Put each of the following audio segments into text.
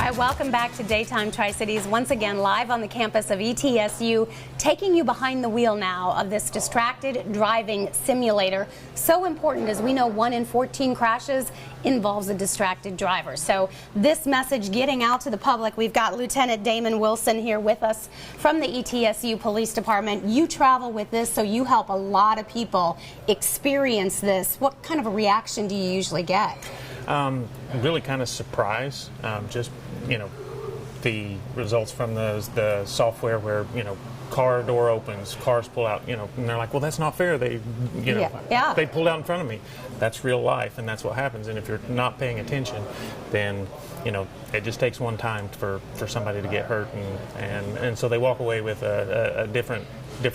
Hi, welcome back to Daytime Tri-Cities, once again live on the campus of ETSU, taking you behind the wheel now of this distracted driving simulator. So important, as we know 1 in 14 crashes involves a distracted driver. So this message getting out to the public, we've got Lieutenant Damon Wilson here with us from the ETSU Police Department. You travel with this, so you help a lot of people experience this. What kind of a reaction do you usually get? Really kind of surprised, just, the results from the software where, car door opens, cars pull out, and they're like, well, that's not fair. They, they pulled out in front of me. That's real life, and that's what happens. And if you're not paying attention, then, it just takes one time for somebody to get hurt, and so they walk away with a different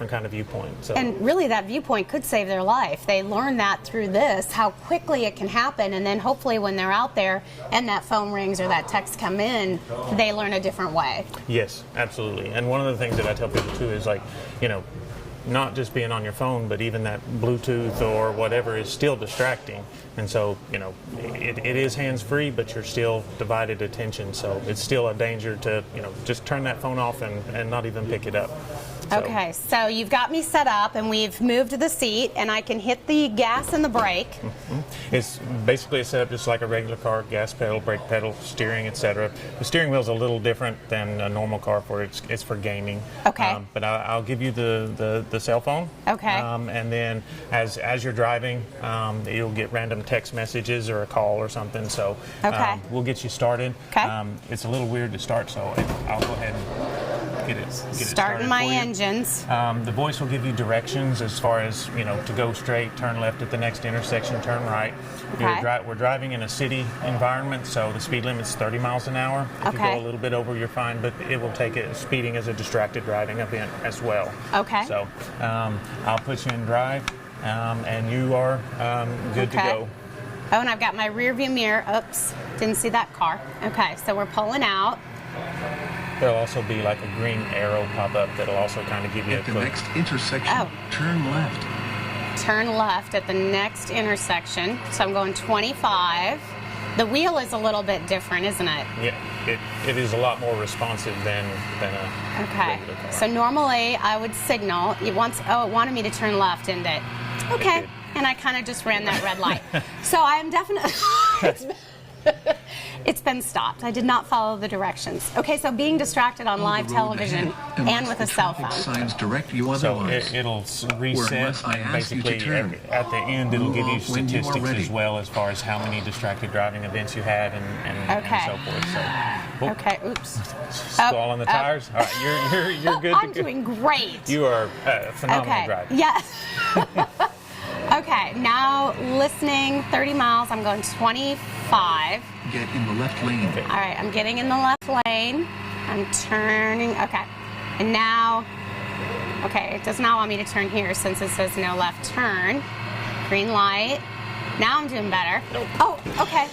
kind of viewpoint. So. And really that viewpoint could save their life. They learn that through this, how quickly it can happen, and then hopefully when they're out there and that phone rings or that text come in, they learn a different way. Yes, absolutely. And one of the things that I tell people too is like, not just being on your phone, but even that Bluetooth or whatever is still distracting. And so, it is hands-free, but you're still divided attention. So it's still a danger to, just turn that phone off and not even pick it up. Okay, so you've got me set up and we've moved the seat and I can hit the gas and the brake. Mm-hmm. It's basically set up just like a regular car, gas pedal, brake pedal, steering, etc. The steering wheel is a little different than a normal car for it's for gaming. Okay. But I'll give you the cell phone. Okay. And then as you're driving, you'll get random text messages or a call or something. So we'll get you started. Okay. It's a little weird to start, so I'll go ahead and get it starting my engines. The voice will give you directions as far as, to go straight, turn left at the next intersection, turn right. Okay. We're driving in a city environment, so the speed limit's 30 miles an hour. If you go a little bit over, you're fine, but it will take it speeding as a distracted driving event as well. Okay. So I'll put you in drive, and you are good to go. Oh, and I've got my rear view mirror. Oops, didn't see that car. Okay, so we're pulling out. There'll also be like a green arrow pop up that'll also kind of give you at the next intersection, turn left. Turn left at the next intersection. So I'm going 25. The wheel is a little bit different, isn't it? Yeah, it is a lot more responsive than a regular car. So normally I would signal. It wanted me to turn left, didn't it? Okay, and I kind of just ran that red light. So I am definitely... It's been stopped. I did not follow the directions. Okay, so being distracted on live television and with a cell phone. Signs direct you otherwise. So it'll reset, and basically at the end it'll give you statistics as well as far as how many distracted driving events you had and so forth. So, oops. Squall on the tires. All right, you're good. I'm doing great. You are a phenomenal driver. Yes. Okay, now listening 30 miles, I'm going 25. Get in the left lane. Okay. All right, I'm getting in the left lane. I'm turning, okay. And now, it does not want me to turn here since it says no left turn. Green light. Now I'm doing better. Nope. Oh, okay.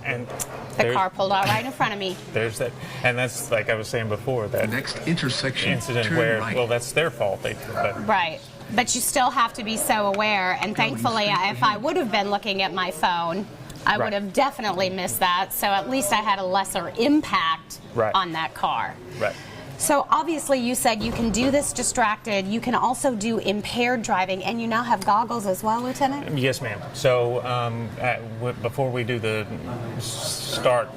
And the car pulled out right in front of me. There's that, and that's like I was saying before, that next intersection incident turn where, right. well, that's their fault. Right. But you still have to be so aware, and thankfully, if I would have been looking at my phone, I would have definitely missed that, so at least I had a lesser impact on that car. Right. So obviously you said you can do this distracted, you can also do impaired driving, and you now have goggles as well, Lieutenant? Yes, ma'am. So before we do the start,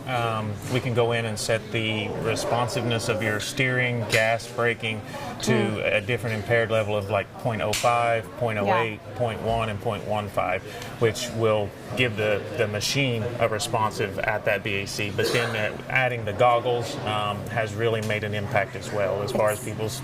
we can go in and set the responsiveness of your steering, gas, braking to a different impaired level of like 0.05, 0.08, 0.1, and 0.15, which will give the machine a responsive at that BAC. But then adding the goggles has really made an impact as well as far as people's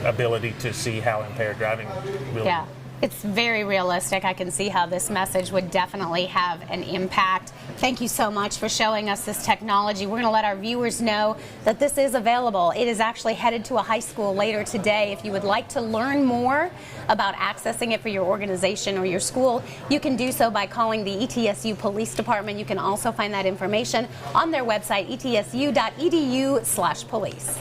ability to see how impaired driving will. Yeah, it's very realistic. I can see how this message would definitely have an impact. Thank you so much for showing us this technology. We're going to let our viewers know that this is available. It is actually headed to a high school later today. If you would like to learn more about accessing it for your organization or your school, you can do so by calling the ETSU Police Department. You can also find that information on their website, etsu.edu/police.